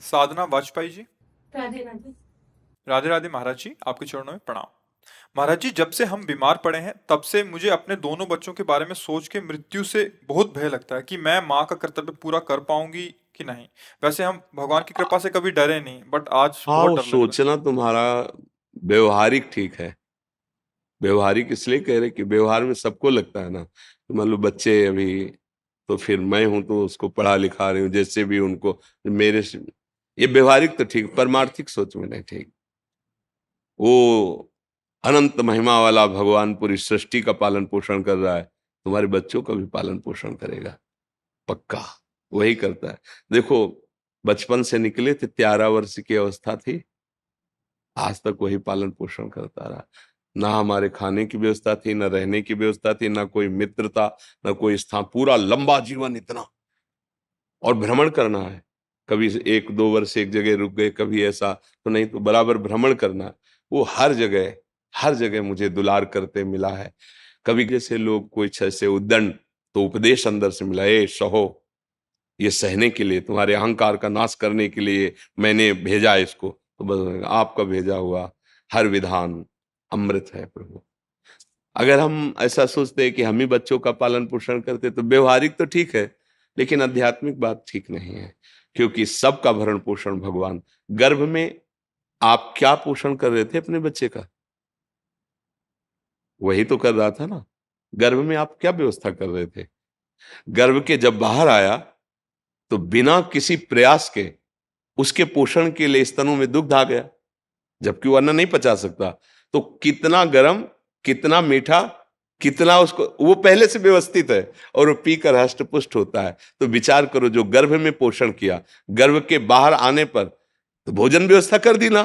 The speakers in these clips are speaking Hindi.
साधना वाजपेयी जी। राधे राधे। राधे राधे महाराज जी, आपके चरणों में प्रणाम। महाराज जी, जब से हम बीमार पड़े हैं तब से मुझे अपने दोनों बच्चों के बारे में सोच के मृत्यु से बहुत भय लगता है कि मैं माँ का कर्तव्य पूरा कर पाऊंगी कि नहीं। वैसे हम भगवान की कृपा से कभी डरे नहीं, बट आज हाँ, बहुत वो डर लग रहा है। सोचना तुम्हारा व्यवहारिक ठीक है। व्यवहारिक इसलिए कह रहे कि व्यवहार में सबको लगता है ना कि मान लो बच्चे अभी, तो फिर मैं हूं तो उसको पढ़ा लिखा रही हूँ जैसे भी उनको मेरे से, ये व्यवहारिक तो ठीक, परमार्थिक सोच में नहीं ठीक। वो अनंत महिमा वाला भगवान पूरी सृष्टि का पालन पोषण कर रहा है, तुम्हारे बच्चों का भी पालन पोषण करेगा, पक्का वही करता है। देखो, बचपन से निकले थे, 13 वर्ष की अवस्था थी, आज तक वही पालन पोषण करता रहा। ना हमारे खाने की व्यवस्था थी, ना रहने की व्यवस्था थी, ना कोई मित्र था, ना कोई स्थान, पूरा लंबा जीवन इतना। और भ्रमण करना है, कभी 1-2 वर्ष एक जगह रुक गए, कभी ऐसा तो नहीं, तो बराबर भ्रमण करना। वो हर जगह, हर जगह मुझे दुलार करते मिला है। कभी जैसे लोग कोई से उद्दंड, तो उपदेश अंदर से मिला, ए सहो, ये सहने के लिए, तुम्हारे अहंकार का नाश करने के लिए मैंने भेजा है इसको। तो बस आपका भेजा हुआ हर विधान अमृत है प्रभु। अगर हम ऐसा सोचते हैं कि हम ही बच्चों का पालन पोषण करते, तो व्यवहारिक तो ठीक है, लेकिन आध्यात्मिक बात ठीक नहीं है। क्योंकि सबका भरण पोषण भगवान, गर्भ में आप क्या पोषण कर रहे थे अपने बच्चे का? वही तो कर रहा था ना। गर्भ में आप क्या व्यवस्था कर रहे थे? गर्भ के जब बाहर आया तो बिना किसी प्रयास के उसके पोषण के लिए स्तनों में दुग्ध आ गया, जबकि वो अन्न नहीं पचा सकता। तो कितना गर्म, कितना मीठा, कितना उसको, वो पहले से व्यवस्थित है और वो पीकर हष्ट पुष्ट होता है। तो विचार करो, जो गर्भ में पोषण किया, गर्भ के बाहर आने पर तो भोजन व्यवस्था कर दी ना।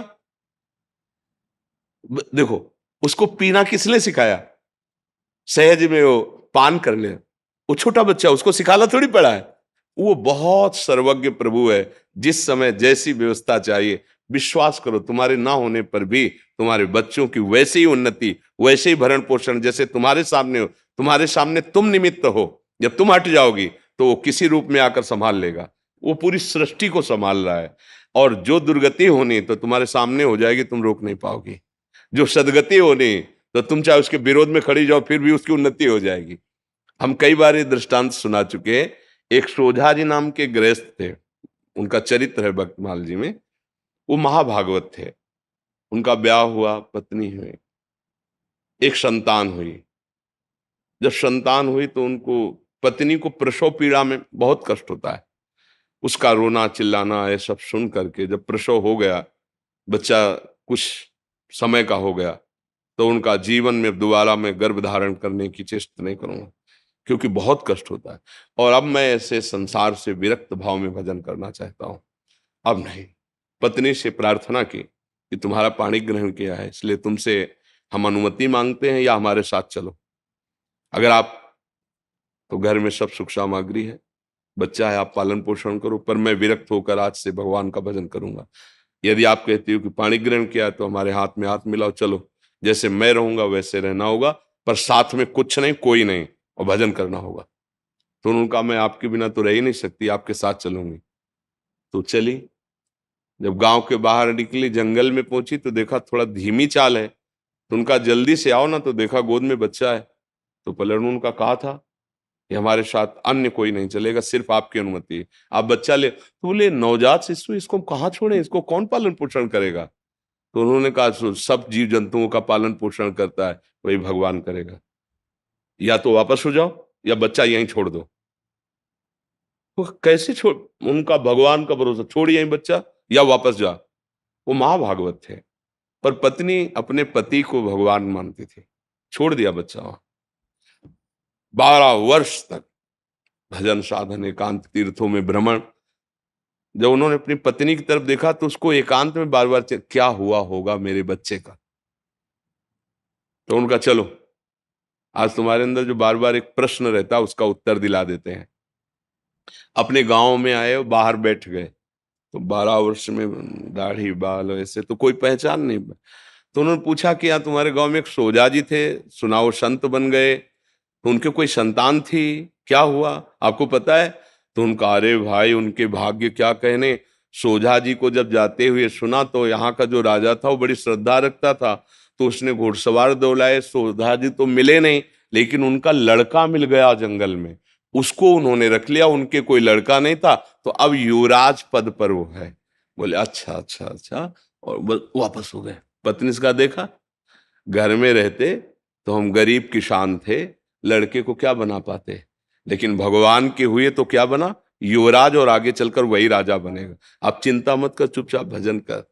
देखो, उसको पीना किसने सिखाया? सहज में वो पान कर ले, वो छोटा बच्चा, उसको सिखाना थोड़ी पड़ा है। वो बहुत सर्वज्ञ प्रभु है, जिस समय जैसी व्यवस्था चाहिए। विश्वास करो, तुम्हारे ना होने पर भी तुम्हारे बच्चों की वैसे ही उन्नति, वैसे ही भरण पोषण जैसे तुम्हारे सामने हो। तुम्हारे सामने तुम निमित्त हो, जब तुम हट जाओगी तो वो किसी रूप में आकर संभाल लेगा। वो पूरी सृष्टि को संभाल रहा है। और जो दुर्गति होनी तो तुम्हारे सामने हो जाएगी, तुम रोक नहीं पाओगी। जो सदगति होनी तो तुम चाहे उसके विरोध में खड़ी जाओ, फिर भी उसकी उन्नति हो जाएगी। हम कई बार ये दृष्टांत सुना चुके। एक सोझा जी नाम के गृहस्थ थे, उनका चरित्र है भक्तमाल जी में। वो महाभागवत थे। उनका ब्याह हुआ, पत्नी हुई, एक संतान हुई। जब संतान हुई तो उनको, पत्नी को प्रसव पीड़ा में बहुत कष्ट होता है। उसका रोना चिल्लाना ये सब सुन करके जब प्रसव हो गया, बच्चा कुछ समय का हो गया, तो उनका जीवन में दोबारा मैं गर्भ धारण करने की चेष्टा नहीं करूंगा, क्योंकि बहुत कष्ट होता है। और अब मैं ऐसे संसार से विरक्त भाव में भजन करना चाहता हूं। अब नहीं। पत्नी से प्रार्थना की कि तुम्हारा पाणी ग्रहण किया है, इसलिए तुमसे हम अनुमति मांगते हैं, या हमारे साथ चलो। अगर आप, तो घर में सब सुख सामग्री है, बच्चा है, आप पालन पोषण करो, पर मैं विरक्त होकर आज से भगवान का भजन करूंगा। यदि आप कहती हो कि पाणी ग्रहण किया तो हमारे हाथ में हाथ मिलाओ, चलो, जैसे मैं रहूंगा वैसे रहना होगा, पर साथ में कुछ नहीं, कोई नहीं, और भजन करना होगा। तो उन्होंने कहा, मैं आपके बिना तो रह ही नहीं सकती, आपके साथ चलूंगी। तो चली। जब गांव के बाहर निकली, जंगल में पहुंची, तो देखा थोड़ा धीमी चाल है। तो उनका, जल्दी से आओ ना, तो देखा गोद में बच्चा है। तो पलट उनका कहा था कि हमारे साथ अन्य कोई नहीं चलेगा, सिर्फ आपकी अनुमति है, आप बच्चा ले। तो बोले, नवजात शिशु, इसको कहाँ छोड़े, इसको कौन पालन पोषण करेगा? तो उन्होंने कहा, सब जीव जंतुओं का पालन पोषण करता है, वही भगवान करेगा। या तो वापस हो जाओ, या बच्चा यहीं छोड़ दो। वो कैसे छोड़, उनका भगवान का भरोसा, छोड़ यहीं बच्चा या वापस जा। वो महाभागवत थे, पर पत्नी अपने पति को भगवान मानती थी। छोड़ दिया बच्चा वहां। 12 वर्ष तक भजन साधन, एकांत तीर्थों में भ्रमण। जब उन्होंने अपनी पत्नी की तरफ देखा तो उसको एकांत में बार बार क्या हुआ होगा मेरे बच्चे का। तो उनका, चलो, आज तुम्हारे अंदर जो बार बार एक प्रश्न रहता है उसका उत्तर दिला देते हैं। अपने गांव में आए, बाहर बैठ गए। तो 12 वर्ष में दाढ़ी बाल ऐसे तो कोई पहचान नहीं। तो उन्होंने पूछा कि यहाँ तुम्हारे गांव में एक सोजा जी थे, सुना वो संत बन गए, तो उनके कोई संतान थी, क्या हुआ आपको पता है? तो उनका, अरे भाई, उनके भाग्य क्या कहने, सोझा जी को जब जाते हुए सुना तो यहाँ का जो राजा था वो बड़ी श्रद्धा रखता था, तो उसने घुड़सवार दौड़ाए। सोझा जी तो मिले नहीं, लेकिन उनका लड़का मिल गया जंगल में, उसको उन्होंने रख लिया। उनके कोई लड़का नहीं था, तो अब युवराज पद पर वो है। बोले अच्छा अच्छा अच्छा, और वापस हो गए। पत्नी इसका देखा, घर में रहते तो हम गरीब किसान थे, लड़के को क्या बना पाते, लेकिन भगवान के हुए तो क्या बना, युवराज, और आगे चलकर वही राजा बनेगा। आप चिंता मत कर, चुपचाप भजन कर।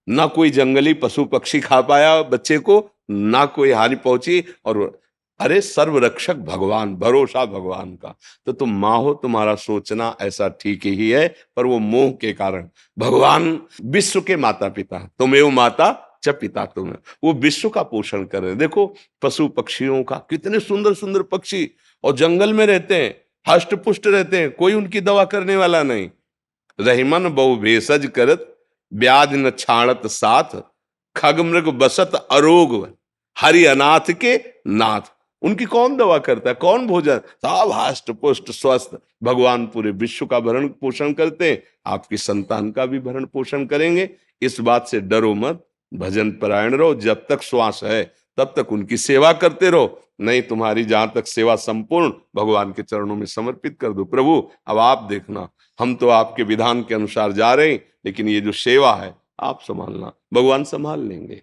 ना कोई जंगली पशु पक्षी खा पाया बच्चे को, ना कोई हानि पहुंची, और अरे सर्व रक्षक भगवान, भरोसा भगवान का। तो तुम माँ हो, तुम्हारा सोचना ऐसा ठीक ही है, पर वो मोह के कारण। भगवान विश्व के माता पिता, तुमेव माता च पिता तुम, वो विश्व का पोषण कर रहे हैं। देखो पशु पक्षियों का, कितने सुंदर सुंदर पक्षी, और जंगल में रहते हैं, हष्ट पुष्ट रहते हैं, कोई उनकी दवा करने वाला नहीं। रहीमन बहु भेषज करत, ब्याज न छाणत साथ, खग मृग बसत अरोग, हरि अनाथ के नाथ। उनकी कौन दवा करता है, कौन भोजन, सब हष्ट पुष्ट स्वस्थ। भगवान पूरे विश्व का भरण पोषण करते हैं, आपकी संतान का भी भरण पोषण करेंगे। इस बात से डरो मत, भजन परायण रहो। जब तक श्वास है तब तक उनकी सेवा करते रहो, नहीं तुम्हारी जहां तक सेवा संपूर्ण भगवान के चरणों में समर्पित कर दो। प्रभु अब आप देखना, हम तो आपके विधान के अनुसार जा रहे हैं, लेकिन ये जो सेवा है आप संभालना, भगवान संभाल लेंगे।